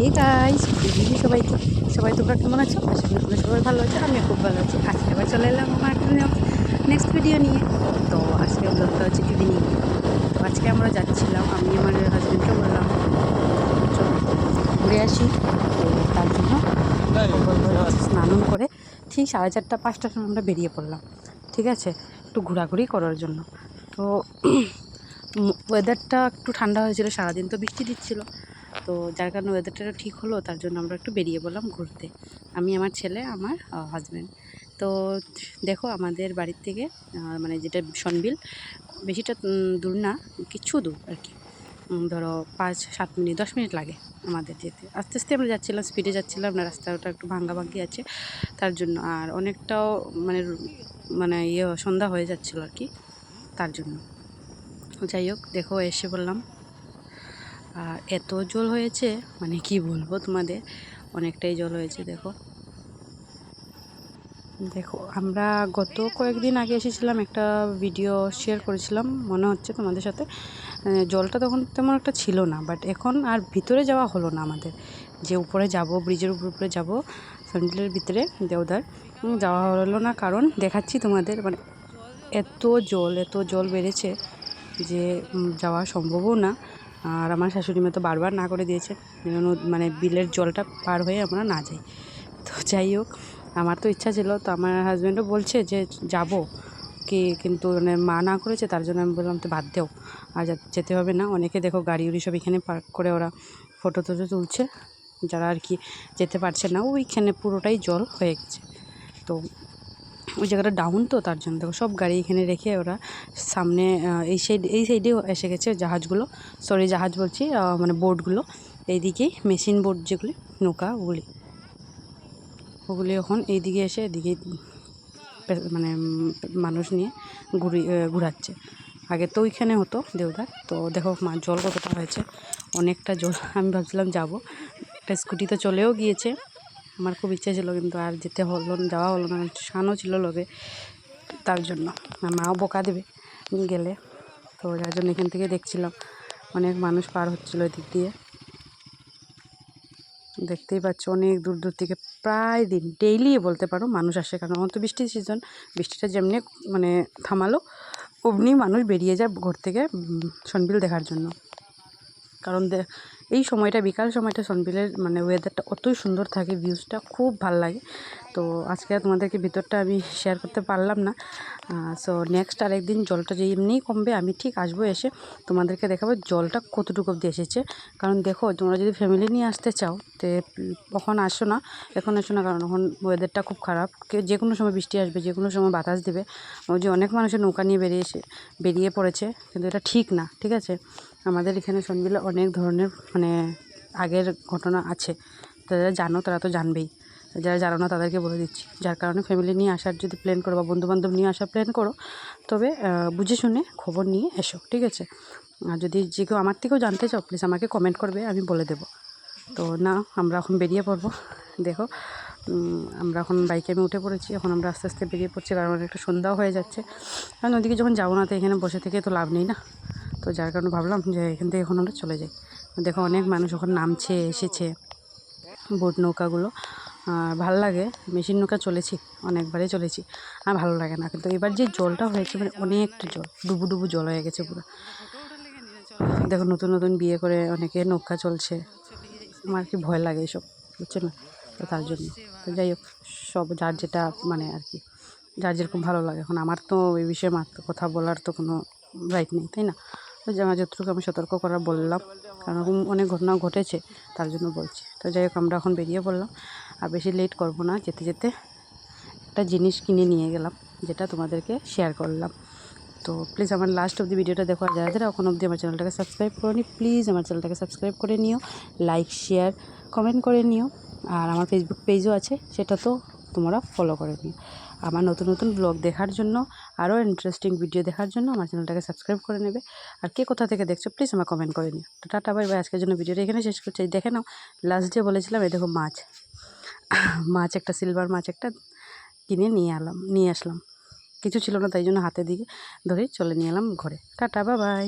এই গাইস দিদি সবাই তোমরা কেমন আছো? আশা করি তোমরা সবাই ভালো আছো। আমি খুব ভালো আছি। আজকে আবার চলে এলাম আমার একটা নেক্সট ভিডিও নিয়ে। তো আজকে ব্লগটা হচ্ছে ইভিনিং। তো আজকে আমরা যাচ্ছিলাম, আমি আমার হাজব্যান্ডকে বললাম চলো ঘুরে আসি। তো তার জন্য স্নান করে ঠিক 4:30-5টার সময় আমরা বেরিয়ে পড়লাম। ঠিক আছে, একটু ঘোরাঘুরি করার জন্য। তো ওয়েদারটা একটু ঠান্ডা হয়েছিল, সারাদিন তো বৃষ্টি দিচ্ছিল, তো যার কারণে ওয়েদারটা ঠিক হলো। তার জন্য আমরা একটু বেরিয়ে পড়লাম ঘুরতে, আমি, আমার ছেলে, আমার হাজব্যান্ড। তো দেখো আমাদের বাড়ির থেকে মানে যেটা সনবিল, বেশিটা দূর না, কিছু দূর আর কি। ধরো 5-7 মিনিট 10 মিনিট লাগে আমাদের যেতে। আস্তে আস্তে আমরা যাচ্ছিলাম, স্পিডে যাচ্ছিলাম না, রাস্তাটা একটু ভাঙ্গি আছে তার জন্য। আর অনেকটাও মানে মানে সন্ধ্যা হয়ে যাচ্ছিলো আর কি, তার জন্য। যাই হোক, দেখো এসে বললাম। আর এত জল হয়েছে, মানে কি বলবো তোমাদের, অনেকটাই জল হয়েছে। দেখো দেখো আমরা গত কয়েকদিন আগে এসেছিলাম, একটা ভিডিও শেয়ার করেছিলাম মনে হচ্ছে তোমাদের সাথে। জলটা তখন তেমন একটা ছিল না, বাট এখন আর ভিতরে যাওয়া হলো না আমাদের, যে উপরে যাব, ব্রিজের উপরে যাব সনবিলের ভিতরে দেওদার, যাওয়া হলো না। কারণ দেখাচ্ছি তোমাদের, মানে এত জল বেড়েছে যে যাওয়া সম্ভবও না। আর আমার শাশুড়ি মা তো বারবার না করে দিয়েছে, মানে বিলের জলটা পার হয়ে আমরা না যাই। তো যাই হোক, আমার তো ইচ্ছা ছিল, তো আমার হাজব্যান্ডও বলছে যে যাব কি, কিন্তু মানে মা না করেছে। তার জন্য আমি বললাম তো বাদ দেও, আর যেতে হবে না। অনেকে দেখো গাড়ি উড়ি সব এখানে পার্ক করে ওরা ফটো তুলছে, যারা আর কি যেতে পারছে না। ওইখানে পুরোটাই জল হয়ে গেছে। তো ওই জায়গাটা ডাউন, তো তার জন্য দেখো সব গাড়ি এখানে রেখে ওরা সামনে এই সাইডেও এসে গেছে জাহাজগুলো। জাহাজ বলছি, মানে বোটগুলো এইদিকেই, মেশিন বোট যেগুলি, নৌকা, ওগুলি এখন এইদিকে এসে এদিকে মানে মানুষ নিয়ে ঘুরাচ্ছে। আগে তো ওইখানে হতো দেওদার। তো দেখো জল কতটা হয়েছে, অনেকটা জল। আমি ভাবছিলাম যাব, একটা স্কুটিতে চলেও গিয়েছে। আমার খুব ইচ্ছা ছিল, কিন্তু আর যাওয়া হলো না। শানও ছিল লগে, তার জন্য মাও বকা দেবে গেলে। তো যার জন্য এখান থেকে দেখছিলাম অনেক মানুষ পার হচ্ছিলো এদিক দিয়ে। দেখতেই পাচ্ছ অনেক দূর দূর থেকে প্রায় দিন ডেইলি বলতে পারো মানুষ আসে। কারণ অত বৃষ্টির সিজন, বৃষ্টিটা যেমনি মানে থামালো অমনি মানুষ বেরিয়ে যায় ঘর থেকে সনবিল দেখার জন্য। কারণ এই সময়টা, বিকাল সময়টা সনবিলের মানে ওয়েদারটা অতই সুন্দর থাকে, ভিউজটা খুব ভালো লাগে। তো আজকে তোমাদেরকে ভিতরটা আমি শেয়ার করতে পারলাম না। সো নেক্সট আরেকদিন জলটা যে এমনিই কমবে, আমি ঠিক আসবো, এসে তোমাদেরকে দেখাবো জলটা কতটুকু অবধি এসেছে। কারণ দেখো, তোমরা যদি ফ্যামিলি নিয়ে আসতে চাও তো এখন আসো না, কারণ এখন ওয়েদারটা খুব খারাপ। যে কোনো সময় বৃষ্টি আসবে, যে কোনো সময় বাতাস দেবে। ওই যে অনেক মানুষের নৌকা নিয়ে বেরিয়ে পড়েছে, কিন্তু এটা ঠিক না। ঠিক আছে, আমাদের এখানে সনবিলে অনেক ধরনের মানে আগের ঘটনা আছে। যারা জানো তারা তো জানবেই, যারা জানো না তাদেরকে বলে দিচ্ছি। যার কারণে ফ্যামিলি নিয়ে আসার যদি প্ল্যান করো বা বন্ধুবান্ধব নিয়ে আসার প্ল্যান করো, তবে বুঝে শুনে খবর নিয়ে এসো। ঠিক আছে, আর যদি যে কেউ আমার থেকেও জানতে চাও, প্লিজ আমাকে কমেন্ট করবে, আমি বলে দেবো। তো না, আমরা এখন বেরিয়ে পড়বো। দেখো আমরা এখন বাইকে আমি উঠে পড়েছি। এখন আমরা আস্তে আস্তে বেরিয়ে পড়ছি, কারণ একটা সন্ধ্যাও হয়ে যাচ্ছে। কারণ ওদিকে যখন যাবো না, তো এখানে বসে থেকে তো লাভ নেই না। তো যার কারণে ভাবলাম যে এখান থেকে এখন আমরা চলে যাই। দেখো অনেক মানুষ ওখানে নামছে, এসেছে বোট নৌকাগুলো। আর ভালো লাগে, মেশিন নৌকা চলেছি, অনেকবারই চলেছি, আর ভালো লাগে না। কিন্তু এবার যে জলটা হয়েছে, মানে অনেকটা জল, ডুবু জল হয়ে গেছে পুরো। দেখো নতুন নতুন বিয়ে করে অনেকে নৌকা চলছে, আমার কি ভয় লাগে এসব, বুঝছো না? তো তার জন্য, তো যাই হোক, সব যার যেটা মানে আর কি, যার যেরকম ভালো লাগে। এখন আমার তো এই বিষয়ে মাত্র কথা বলার তো কোনো রাইট নেই, তাই না? তো আমার যতটুকু আমি সতর্ক করার বললাম, কারণ এরকম অনেক ঘটনা ঘটেছে, তার জন্য বলছি। তো যাই হোক, আমরা এখন বেরিয়ে পড়লাম। আর বেশি লেট করবো না, যেতে যেতে একটা জিনিস কিনে নিয়ে গেলাম, যেটা তোমাদেরকে শেয়ার করলাম। তো প্লিজ আমার লাস্ট অবধি ভিডিওটা দেখো। আর যারা এখন অবধি আমার চ্যানেলটাকে সাবস্ক্রাইব করোনি, প্লিজ আমার চ্যানেলটাকে সাবস্ক্রাইব করে নিও, লাইক শেয়ার কমেন্ট করে নিও। আর আমার ফেসবুক পেজও আছে, সেটা তো তোমরা ফলো করে নিও। আমার নতুন নতুন ব্লগ দেখার জন্য, আরও ইন্টারেস্টিং ভিডিও দেখার জন্য আমার চ্যানেলটাকে সাবস্ক্রাইব করে নেবে। আর কে কোথা থেকে দেখছো প্লিজ আমার কমেন্ট করে নিও। তো টাটা বাই বাই, আজকের জন্য ভিডিওটা এখানে শেষ করছি। দেখে নাও, লাস্ট যে বলেছিলাম, এই দেখো মাছ একটা, সিলভার মাছ একটা কিনে নিয়ে আসলাম। কিছু ছিল না, তাই জন্য হাতে দিয়ে ধরে চলে নিয়ে এলাম ঘরে। Tata bye bye.